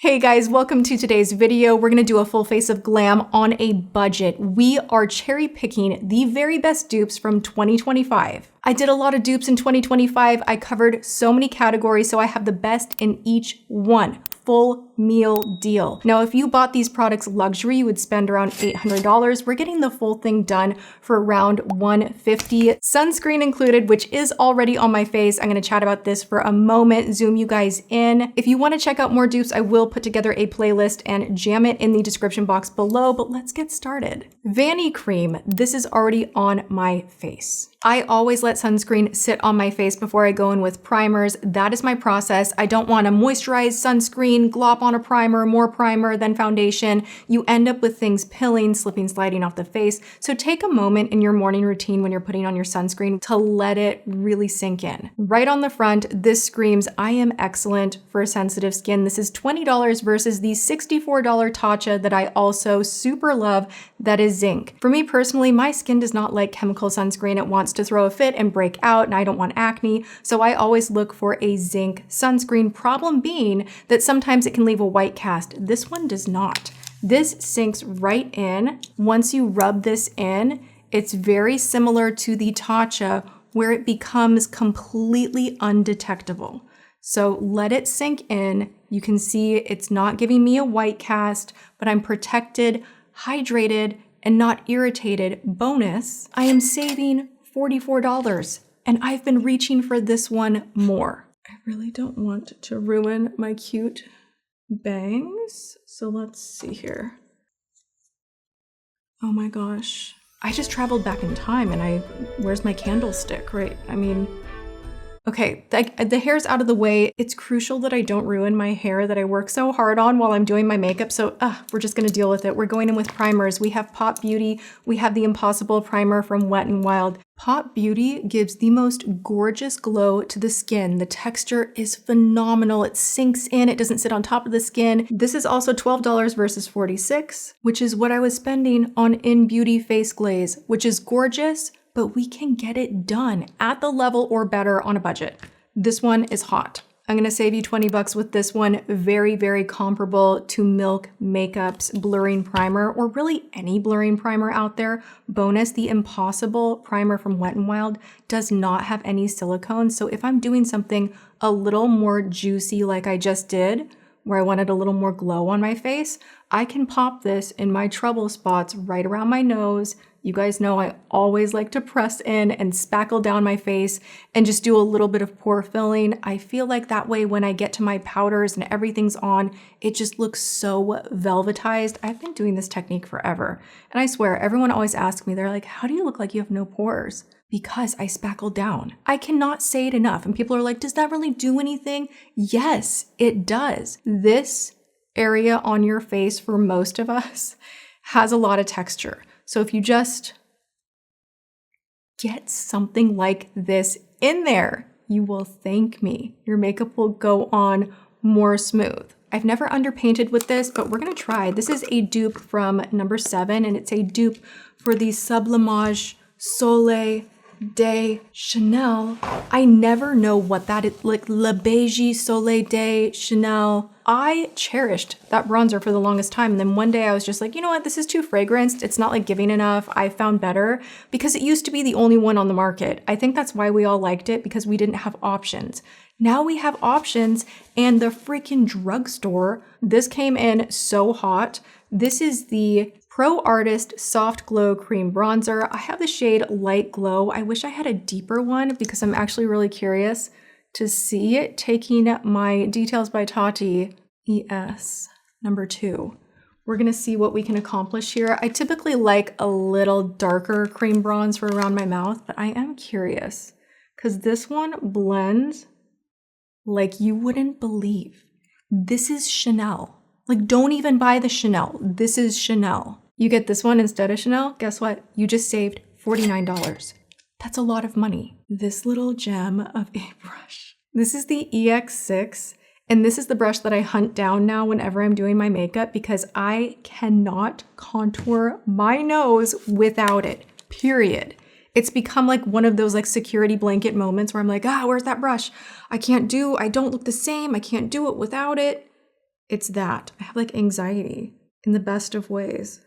Hey guys, welcome to today's video. We're gonna do a full face of glam on a budget. We are cherry picking the very best dupes from 2025. I did a lot of dupes in 2025. I covered so many categories, so I have the best in each one. Full meal deal. Now, if you bought these products luxury, you would spend around $800. We're getting the full thing done for around $150. Sunscreen included, which is already on my face. I'm gonna chat about this for a moment, zoom you guys in. If you wanna check out more dupes, I will put together a playlist and jam it in the description box below, but let's get started. Vanicream, this is already on my face. I always let sunscreen sit on my face before I go in with primers. That is my process. I don't want to moisturize sunscreen, glop on a primer, more primer, then foundation. You end up with things pilling, slipping, sliding off the face. So take a moment in your morning routine when you're putting on your sunscreen to let it really sink in. Right on the front, this screams, I am excellent for sensitive skin. This is $20 versus the $64 Tatcha that I also super love, that is zinc. For me personally, my skin does not like chemical sunscreen. It wants to throw a fit and break out, and I don't want acne, so I always look for a zinc sunscreen. Problem being that sometimes it can leave a white cast. This one does not. This sinks right in. Once you rub this in, it's very similar to the Tatcha where it becomes completely undetectable. So let it sink in. You can see it's not giving me a white cast, but I'm protected, hydrated, and not irritated. Bonus, I am saving $44, and I've been reaching for this one more. I really don't want to ruin my cute bangs, so let's see here. Oh my gosh. I just traveled back in time and where's my candlestick, right? I mean, okay, the hair's out of the way. It's crucial that I don't ruin my hair that I work so hard on while I'm doing my makeup, so we're just gonna deal with it. We're going in with primers. We have Pop Beauty. We have the Impossible Primer from Wet n Wild. Pop Beauty gives the most gorgeous glow to the skin. The texture is phenomenal. It sinks in. It doesn't sit on top of the skin. This is also $12 versus $46, which is what I was spending on In Beauty Face Glaze, which is gorgeous, but we can get it done at the level or better on a budget. This one is hot. I'm gonna save you 20 bucks with this one. Very, very comparable to Milk Makeup's blurring primer, or really any blurring primer out there. Bonus, the Impossible Primer from Wet n Wild does not have any silicone. So if I'm doing something a little more juicy like I just did, where I wanted a little more glow on my face, I can pop this in my trouble spots right around my nose. You guys know I always like to press in and spackle down my face and just do a little bit of pore filling. I feel like that way when I get to my powders and everything's on, it just looks so velvetized. I've been doing this technique forever. And I swear, everyone always asks me, they're like, how do you look like you have no pores? Because I spackle down. I cannot say it enough. And people are like, does that really do anything? Yes, it does. This area on your face for most of us has a lot of texture. So if you just get something like this in there, you will thank me. Your makeup will go on more smooth. I've never underpainted with this, but we're gonna try. This is a dupe from number 7, and it's a dupe for the Sublimage Soleil de Chanel. I never know what that is, like Le Beige Soleil de Chanel. I cherished that bronzer for the longest time, and then one day I was just like, you know what, this is too fragranced. It's not like giving enough. I found better because it used to be the only one on the market. I think that's why we all liked it, because we didn't have options. Now we have options, and the freaking Drugstore, this came in so hot. This is the Pro Artist Soft Glow Cream Bronzer. I have the shade Light Glow. I wish I had a deeper one because I'm actually really curious to see it. Taking my Details by Tati ES number 2. We're gonna see what we can accomplish here. I typically like a little darker cream bronze for around my mouth, but I am curious because this one blends like you wouldn't believe. This is Chanel. Like, don't even buy the Chanel. This is Chanel. You get this one instead of Chanel. Guess what? You just saved $49. That's a lot of money. This little gem of a brush. This is the EX6, and this is the brush that I hunt down now whenever I'm doing my makeup because I cannot contour my nose without it, period. It's become like one of those like security blanket moments where I'm like, where's that brush? I don't look the same. I can't do it without it. It's that. I have like anxiety in the best of ways.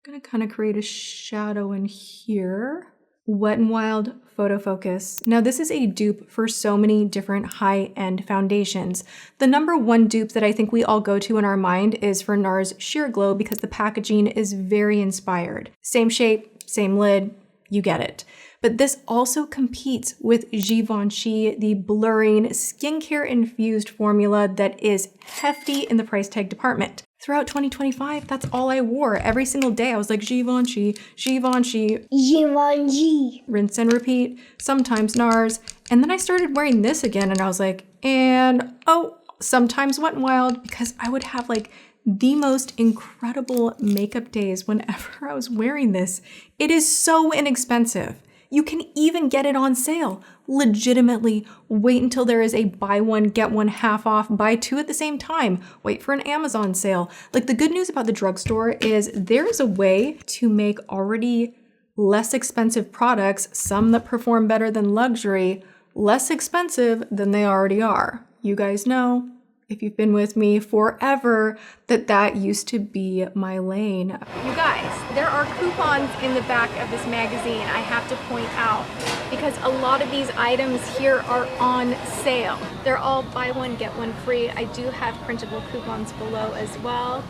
I'm gonna kind of create a shadow in here. Wet n Wild PhotoFocus. Now this is a dupe for so many different high-end foundations. The number one dupe that I think we all go to in our mind is for NARS Sheer Glow because the packaging is very inspired. Same shape, same lid, you get it. But this also competes with Givenchy, the blurring skincare infused formula that is hefty in the price tag department. Throughout 2025, that's all I wore. Every single day I was like, Givenchy, Givenchy, Givenchy. Rinse and repeat, sometimes NARS. And then I started wearing this again and I was like, and oh, sometimes Wet n Wild, because I would have like the most incredible makeup days whenever I was wearing this. It is so inexpensive. You can even get it on sale. Legitimately, wait until there is a buy one, get one half off, buy two at the same time. Wait for an Amazon sale. Like the good news about the drugstore is there is a way to make already less expensive products, some that perform better than luxury, less expensive than they already are. You guys know, if you've been with me forever, that used to be my lane. You guys, there are coupons in the back of this magazine I have to point out because a lot of these items here are on sale. They're all buy one, get one free. I do have printable coupons below as well.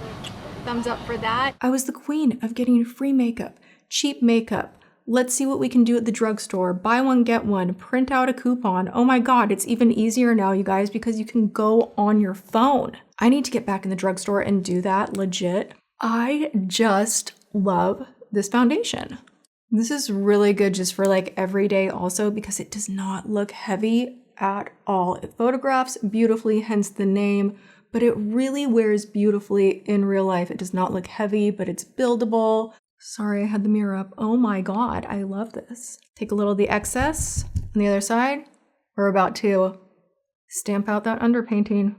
Thumbs up for that. I was the queen of getting free makeup, cheap makeup. Let's see what we can do at the drugstore. Buy one, get one, print out a coupon. Oh my God, it's even easier now, you guys, because you can go on your phone. I need to get back in the drugstore and do that, legit. I just love this foundation. This is really good just for like every day also because it does not look heavy at all. It photographs beautifully, hence the name, but it really wears beautifully in real life. It does not look heavy, but it's buildable. Sorry, I had the mirror up. Oh my God, I love this. Take a little of the excess on the other side. We're about to stamp out that underpainting.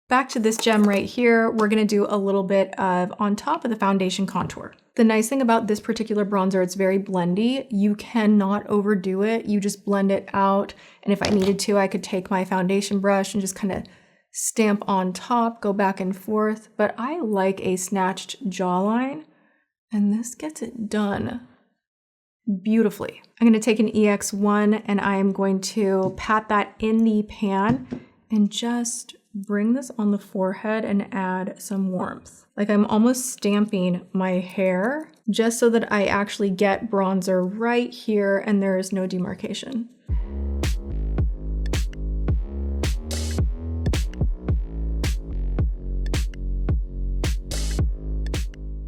Back to this gem right here, we're gonna do a little bit of on top of the foundation contour. The nice thing about this particular bronzer, it's very blendy. You cannot overdo it. You just blend it out. And if I needed to, I could take my foundation brush and just kind of stamp on top, go back and forth. But I like a snatched jawline. And this gets it done beautifully. I'm going to take an EX1 and I am going to pat that in the pan and just bring this on the forehead and add some warmth. Like I'm almost stamping my hair just so that I actually get bronzer right here and there is no demarcation.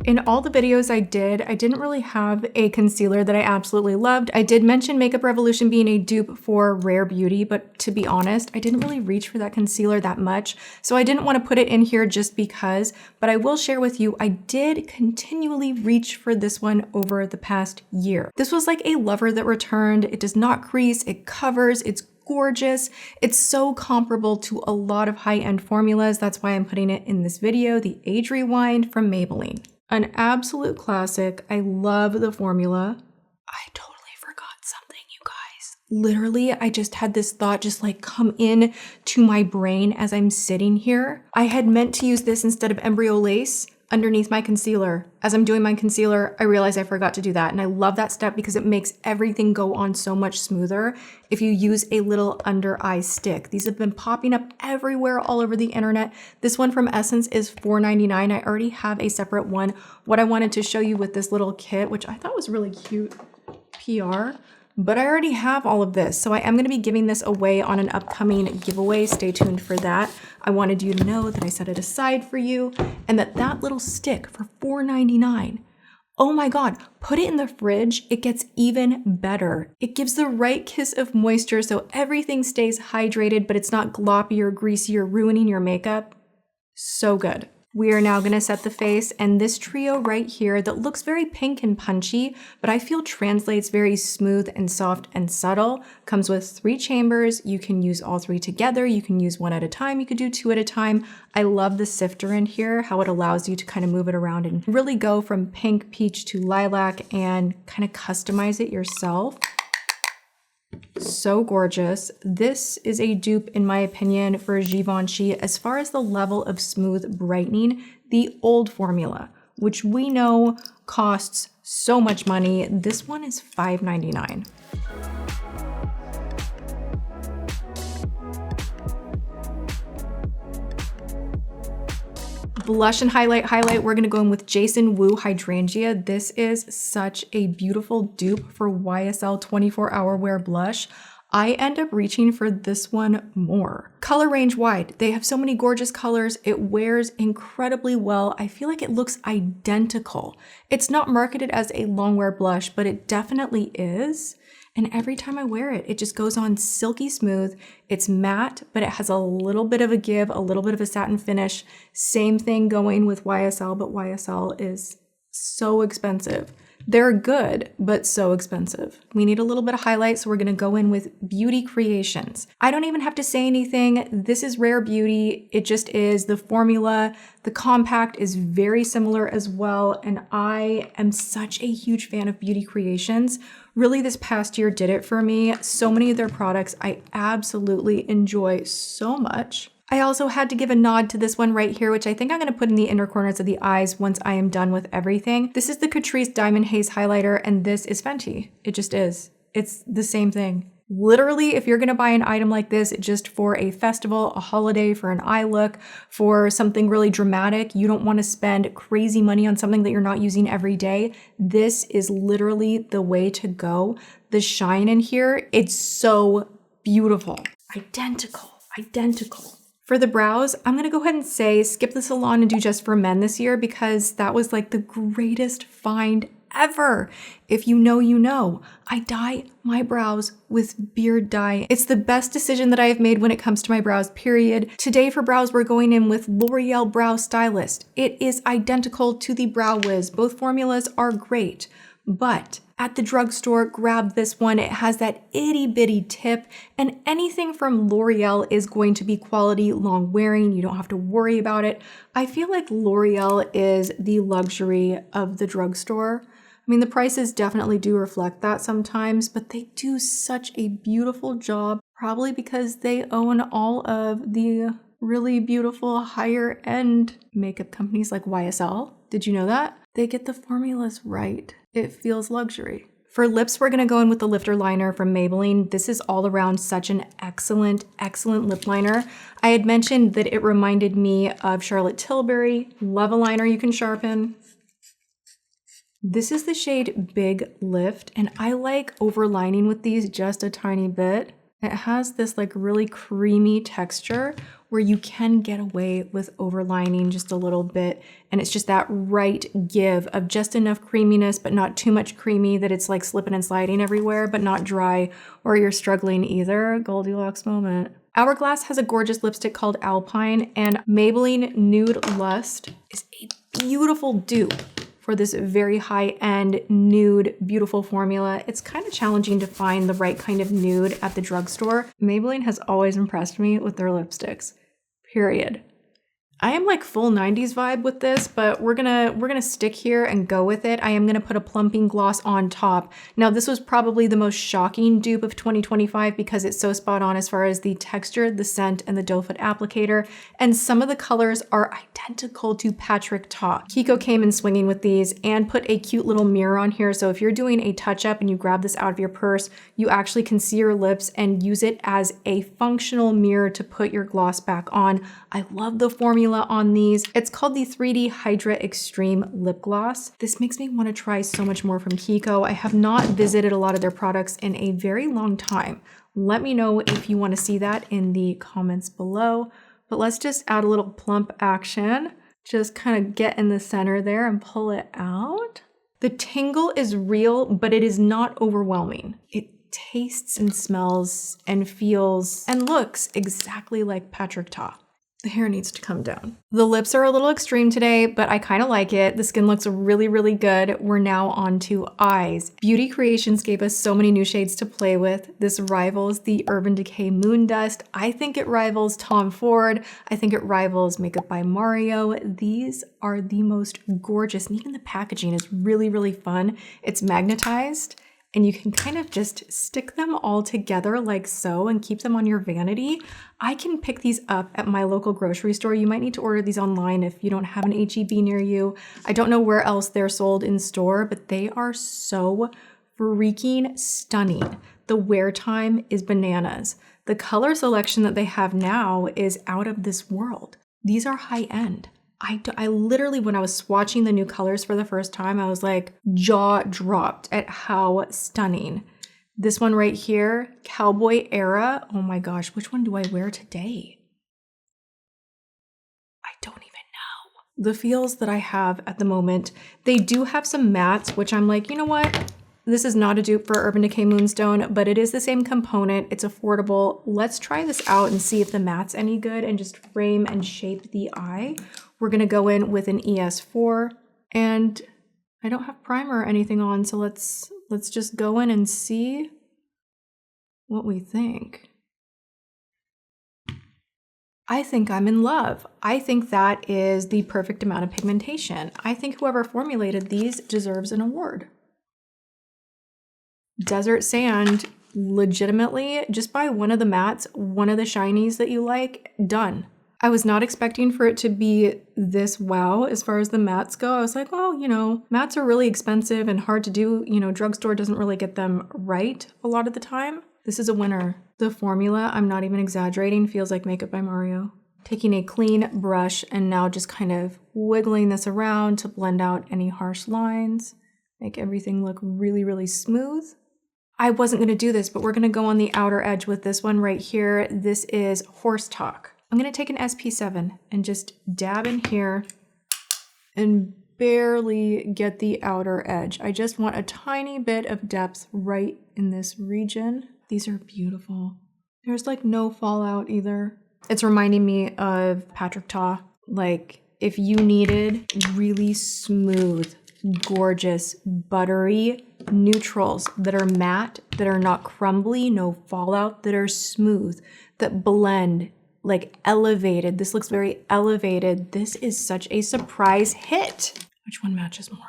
In all the videos I didn't really have a concealer that I absolutely loved. I did mention Makeup Revolution being a dupe for Rare Beauty, but to be honest, I didn't really reach for that concealer that much. So I didn't want to put it in here just because, but I will share with you, I did continually reach for this one over the past year. This was like a lover that returned. It does not crease, it covers, it's gorgeous. It's so comparable to a lot of high-end formulas. That's why I'm putting it in this video, the Age Rewind from Maybelline. An absolute classic. I love the formula. I totally forgot something, you guys. Literally, I just had this thought just like come in to my brain as I'm sitting here. I had meant to use this instead of embryo lace underneath my concealer. As I'm doing my concealer, I realized I forgot to do that. And I love that step because it makes everything go on so much smoother if you use a little under eye stick. These have been popping up everywhere all over the internet. This one from Essence is $4.99. I already have a separate one. What I wanted to show you with this little kit, which I thought was really cute PR, but I already have all of this. So I am gonna be giving this away on an upcoming giveaway. Stay tuned for that. I wanted you to know that I set it aside for you and that little stick for $4.99. Oh my God, put it in the fridge. It gets even better. It gives the right kiss of moisture so everything stays hydrated, but it's not gloppy or greasy or ruining your makeup. So good. We are now gonna set the face, and this trio right here that looks very pink and punchy, but I feel translates very smooth and soft and subtle, comes with 3 chambers. You can use all 3 together. You can use 1 at a time. You could do 2 at a time. I love the sifter in here, how it allows you to kind of move it around and really go from pink, peach to lilac and kind of customize it yourself. So gorgeous. This is a dupe, in my opinion, for Givenchy as far as the level of smooth brightening. The old formula, which we know costs so much money. This one is $5.99. Blush and highlight, we're gonna go in with Jason Wu Hydrangea. This is such a beautiful dupe for YSL 24-hour wear blush. I end up reaching for this one more. Color range wide. They have so many gorgeous colors. It wears incredibly well. I feel like it looks identical. It's not marketed as a long wear blush, but it definitely is. And every time I wear it, it just goes on silky smooth. It's matte, but it has a little bit of a give, a little bit of a satin finish. Same thing going with YSL, but YSL is so expensive. They're good, but so expensive. We need a little bit of highlight, so we're gonna go in with Beauty Creations. I don't even have to say anything. This is Rare Beauty. It just is. The formula, the compact is very similar as well, and I am such a huge fan of Beauty Creations. Really, this past year did it for me. So many of their products I absolutely enjoy so much. I also had to give a nod to this one right here, which I think I'm going to put in the inner corners of the eyes once I am done with everything. This is the Catrice Diamond Haze Highlighter, and this is Fenty. It just is. It's the same thing. Literally, if you're going to buy an item like this just for a festival, a holiday, for an eye look, for something really dramatic, you don't want to spend crazy money on something that you're not using every day, this is literally the way to go. The shine in here, it's so beautiful. Identical. For the brows, I'm gonna go ahead and say skip the salon and do Just for Men this year because that was like the greatest find ever. If you know, you know. I dye my brows with beard dye. It's the best decision that I have made when it comes to my brows, period. Today for brows, we're going in with L'Oreal Brow Stylist. It is identical to the Brow Wiz. Both formulas are great, but at the drugstore, grab this one. It has that itty bitty tip, and anything from L'Oreal is going to be quality, long wearing. You don't have to worry about it. I feel like L'Oreal is the luxury of the drugstore. I mean, the prices definitely do reflect that sometimes, but they do such a beautiful job, probably because they own all of the really beautiful higher end makeup companies like YSL. Did you know that? They get the formulas right. It feels luxury. For lips, we're gonna go in with the Lifter Liner from Maybelline. This is all around such an excellent lip liner. I had mentioned that it reminded me of Charlotte Tilbury. Love a liner you can sharpen. This is the shade Big Lift, and I like overlining with these just a tiny bit. It has this like really creamy texture where you can get away with overlining just a little bit, and it's just that right give of just enough creaminess but not too much creamy that it's like slipping and sliding everywhere but not dry or you're struggling either. Goldilocks moment. Hourglass has a gorgeous lipstick called Alpine, and Maybelline Nude Lust is a beautiful dupe for this very high-end nude beautiful formula. It's kind of challenging to find the right kind of nude at the drugstore. Maybelline has always impressed me with their lipsticks, period. I am like full 90s vibe with this, but we're gonna stick here and go with it. I am gonna put a plumping gloss on top. Now, this was probably the most shocking dupe of 2025 because it's so spot on as far as the texture, the scent, and the doe foot applicator. And some of the colors are identical to Patrick Ta. Kiko came in swinging with these and put a cute little mirror on here. So if you're doing a touch up and you grab this out of your purse, you actually can see your lips and use it as a functional mirror to put your gloss back on. I love the formula on these. It's called the 3D Hydra Extreme Lip Gloss. This makes me want to try so much more from Kiko. I have not visited a lot of their products in a very long time. Let me know if you want to see that in the comments below. But let's just add a little plump action. Just kind of get in the center there and pull it out. The tingle is real, but it is not overwhelming. It tastes and smells and feels and looks exactly like Patrick Ta. The hair needs to come down. The lips are a little extreme today, but I kind of like it. The skin looks really, really good. We're now on to eyes. Beauty Creations gave us so many new shades to play with. This rivals the Urban Decay Moon Dust. I think it rivals Tom Ford. I think it rivals Makeup by Mario. These are the most gorgeous, and even the packaging is really, really fun. It's magnetized, and you can kind of just stick them all together like so and keep them on your vanity. I can pick these up at my local grocery store. You might need to order these online if you don't have an H-E-B near you. I don't know where else they're sold in store, but they are so freaking stunning. The wear time is bananas. The color selection that they have now is out of this world. These are high end. I literally, when I was swatching the new colors for the first time, I was like jaw dropped at how stunning. This one right here, Cowboy Era. Oh my gosh, which one do I wear today? I don't even know. The feels that I have at the moment, they do have some mattes, which I'm like, you know what? This is not a dupe for Urban Decay Moonstone, but it is the same component. It's affordable. Let's try this out and see if the matte's any good and just frame and shape the eye. We're gonna go in with an ES4, and I don't have primer or anything on, so let's just go in and see what we think. I think I'm in love. I think that is the perfect amount of pigmentation. I think whoever formulated these deserves an award. Desert Sand, legitimately, just buy one of the mattes, one of the shinies that you like, done. I was not expecting for it to be this wow as far as the mattes go. I was like, well, you know, mattes are really expensive and hard to do. You know, drugstore doesn't really get them right a lot of the time. This is a winner. The formula, I'm not even exaggerating, feels like Makeup by Mario. Taking a clean brush and now just kind of wiggling this around to blend out any harsh lines, make everything look really, really smooth. I wasn't gonna do this, but we're gonna go on the outer edge with this one right here. This is Horse Talk. I'm gonna take an SP7 and just dab in here and barely get the outer edge. I just want a tiny bit of depth right in this region. These are beautiful. There's like no fallout either. It's reminding me of Patrick Ta. Like if you needed really smooth, gorgeous, buttery neutrals that are matte, that are not crumbly, no fallout, that are smooth, that blend, like elevated. This looks very elevated. This is such a surprise hit. Which one matches more?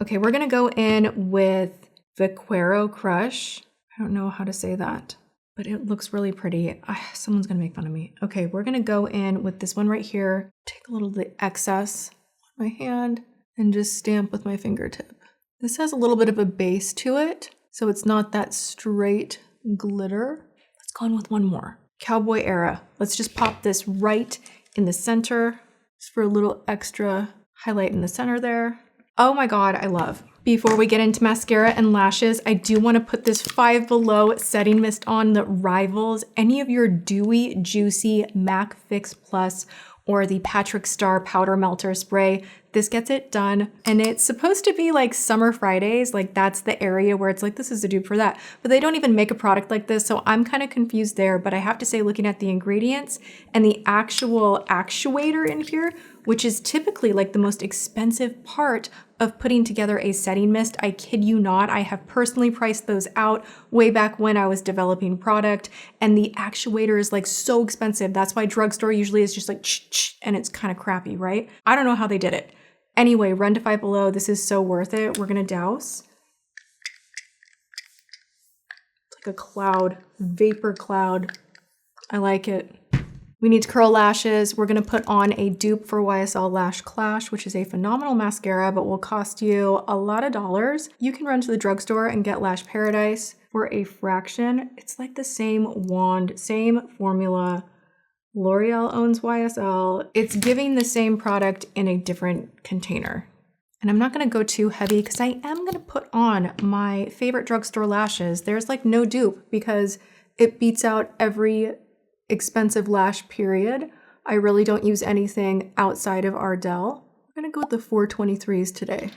Okay, we're gonna go in with Vaquero Crush. I don't know how to say that, but it looks really pretty. Someone's gonna make fun of me. Okay, we're gonna go in with this one right here. Take a little of the excess on my hand and just stamp with my fingertip. This has a little bit of a base to it, so it's not that straight glitter. Let's go in with one more. Cowboy Era. Let's just pop this right in the center, just for a little extra highlight in the center there. Oh my God, I love. Before we get into mascara and lashes, I do want to put this Five Below setting mist on that rivals any of your dewy, juicy MAC Fix Plus or the Patrick Star Powder Melter Spray. This gets it done. And it's supposed to be like Summer Fridays, like that's the area where it's like, this is a dupe for that. But they don't even make a product like this, so I'm kind of confused there. But I have to say, looking at the ingredients and the actual actuator in here, which is typically like the most expensive part of putting together a setting mist, I kid you not, I have personally priced those out way back when I was developing product, and the actuator is like so expensive. That's why drugstore usually is just like and it's kind of crappy, right? I don't know how they did it. Anyway, run to Five Below. This is so worth it. We're gonna douse. It's like a cloud, vapor cloud. I like it. We need to curl lashes. We're gonna put on a dupe for YSL Lash Clash, which is a phenomenal mascara, but will cost you a lot of dollars. You can run to the drugstore and get Lash Paradise for a fraction. It's like the same wand, same formula. L'Oreal owns YSL. It's giving the same product in a different container. And I'm not gonna go too heavy because I am gonna put on my favorite drugstore lashes. There's like no dupe because it beats out every expensive lash period. I really don't use anything outside of Ardell. We're gonna go with the 423s today.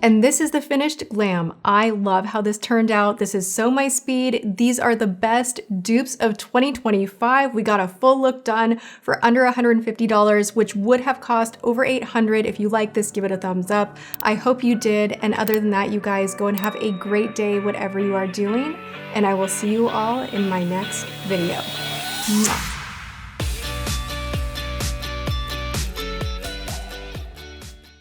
And this is the finished glam. I love how this turned out. This is so my speed. These are the best dupes of 2025. We got a full look done for under $150, which would have cost over $800. If you like this, give it a thumbs up. I hope you did. And other than that, you guys go and have a great day, whatever you are doing. And I will see you all in my next video. Mwah.